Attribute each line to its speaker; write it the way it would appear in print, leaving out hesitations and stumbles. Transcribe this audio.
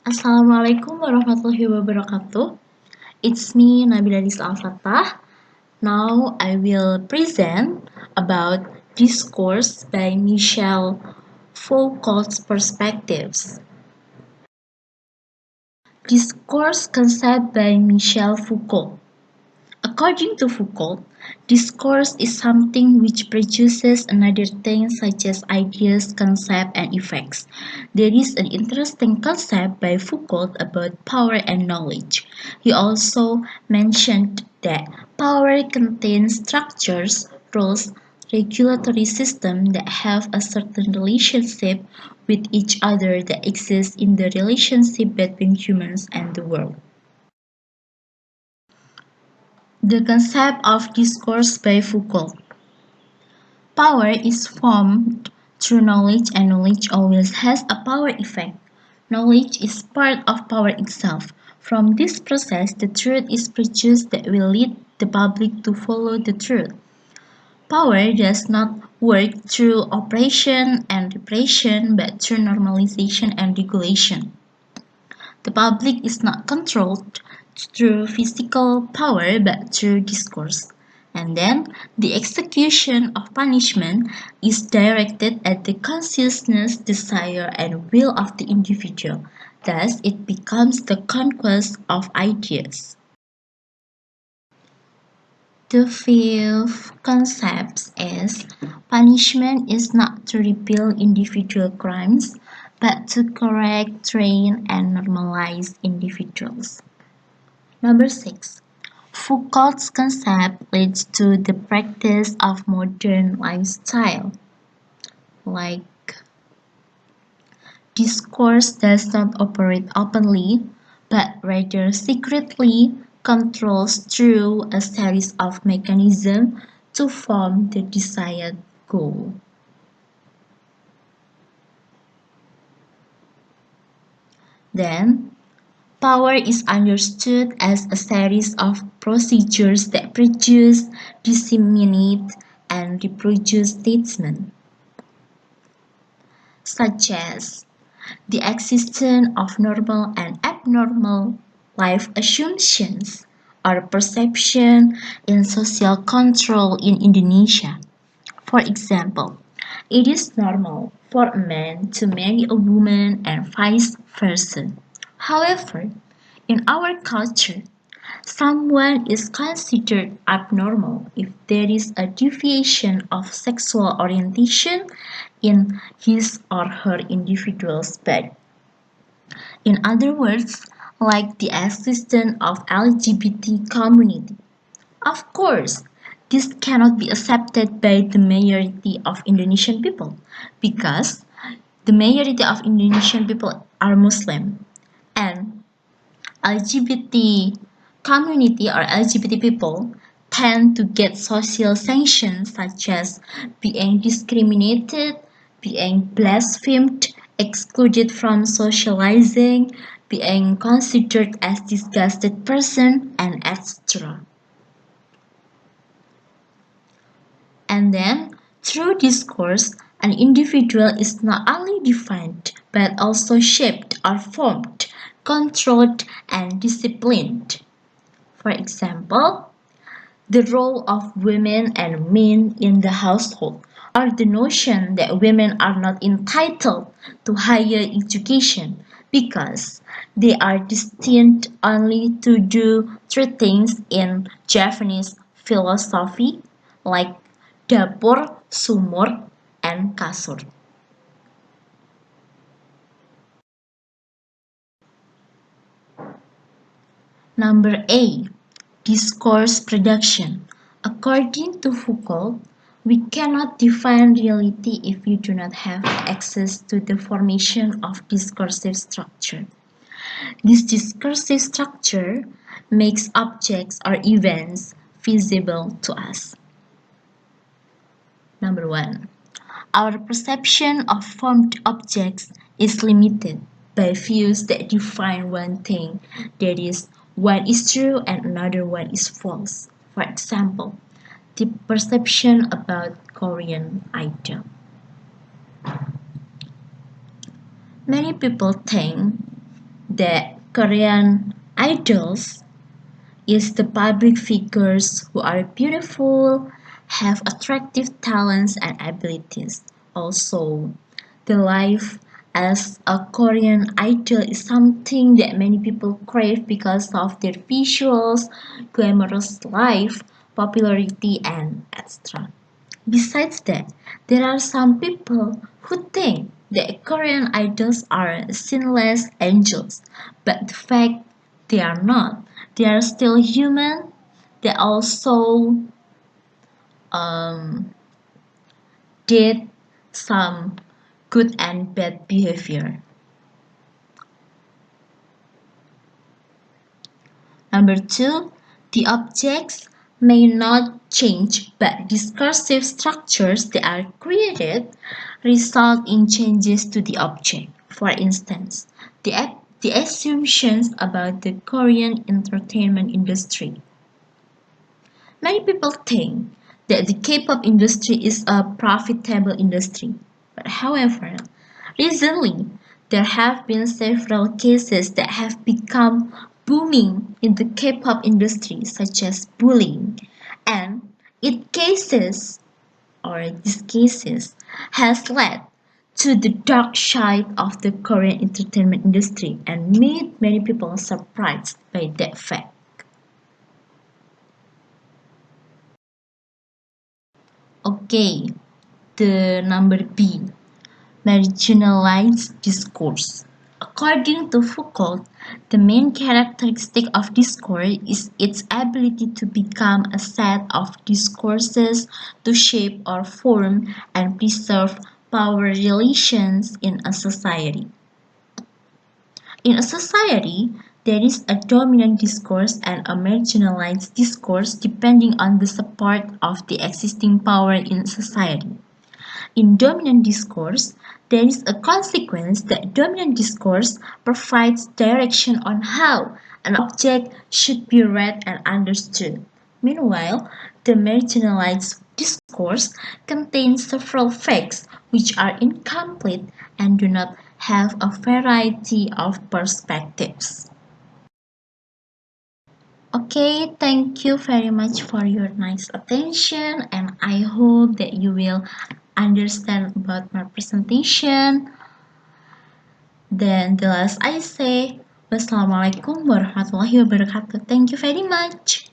Speaker 1: Assalamualaikum warahmatullahi wabarakatuh. It's me Nabila Alfattah. Now I will present about Discourse by Michel Foucault's perspectives. Discourse concept by Michel Foucault. According to Foucault, discourse is something which produces another thing such as ideas, concepts, and effects. There is an interesting concept by Foucault about power and knowledge. He also mentioned that power contains structures, rules, regulatory systems that have a certain relationship with each other that exists in the relationship between humans and the world. The concept of discourse by Foucault. Power is formed through knowledge, and knowledge always has a power effect. Knowledge is part of power itself. From this process, the truth is produced that will lead the public to follow the truth. Power does not work through oppression and repression, but through normalization and regulation. The public is not controlled through physical power but through discourse. And then the execution of punishment is directed at the consciousness, desire, and will of the individual. Thus, it becomes the conquest of ideas. The fifth concept is punishment is not to repeal individual crimes, but to correct, train, and normalize individuals. Number 6. Foucault's concept leads to the practice of modern lifestyle. Like, discourse does not operate openly, but rather secretly controls through a series of mechanisms to form the desired goal. Then, power is understood as a series of procedures that produce, disseminate, and reproduce statements, such as the existence of normal and abnormal life assumptions or perception in social control in Indonesia. For example, it is normal for a man to marry a woman and vice versa. However, in our culture, someone is considered abnormal if there is a deviation of sexual orientation in his or her individual's body. In other words, like the existence of LGBT community. Of course, this cannot be accepted by the majority of Indonesian people because the majority of Indonesian people are Muslim, and LGBT community or LGBT people tend to get social sanctions such as being discriminated, being blasphemed, excluded from socializing, being considered as disgusted person, and etc. And then, through discourse, an individual is not only defined but also shaped or formed, controlled, and disciplined. For example, the role of women and men in the household, or the notion that women are not entitled to higher education because they are destined only to do three things in Japanese philosophy, like dapur, sumur, and kasur. Number A. Discourse production. According to Foucault, we cannot define reality if we do not have access to the formation of discursive structure. This discursive structure makes objects or events visible to us. Number 1. Our perception of formed objects is limited by views that define one thing, that is, one is true and another one is false. For example, the perception about Korean Idol. Many people think The Korean idols is the public figures who are beautiful, have attractive talents and abilities. Also, the life as a Korean idol is something that many people crave because of their visuals, glamorous life, popularity, and etc. Besides that, there are some people who think that Korean idols are sinless angels, but the fact they are not. They are still human. They also um, did some good and bad behavior. Number two, the objects may not change, but discursive structures that are created result in changes to the object. For instance, the assumptions about the Korean entertainment industry. Many people think that the K-pop industry is a profitable industry. But however, recently there have been several cases that have become booming in the K-pop industry, such as bullying, and these cases has led to the dark side of the Korean entertainment industry and made many people surprised by that fact. Okay, the number B, marginalized discourse. According to Foucault, the main characteristic of discourse is its ability to become a set of discourses to shape or form and preserve power relations in a society. In a society, there is a dominant discourse and a marginalized discourse depending on the support of the existing power in society. In dominant discourse, there is a consequence that dominant discourse provides direction on how an object should be read and understood. Meanwhile, the marginalized discourse contains several facts which are incomplete and do not have a variety of perspectives. Okay, thank you very much for your nice attention, and I hope that you will understand about my presentation. Then the last I say, wassalamualaikum warahmatullahi wabarakatuh. Thank you very much.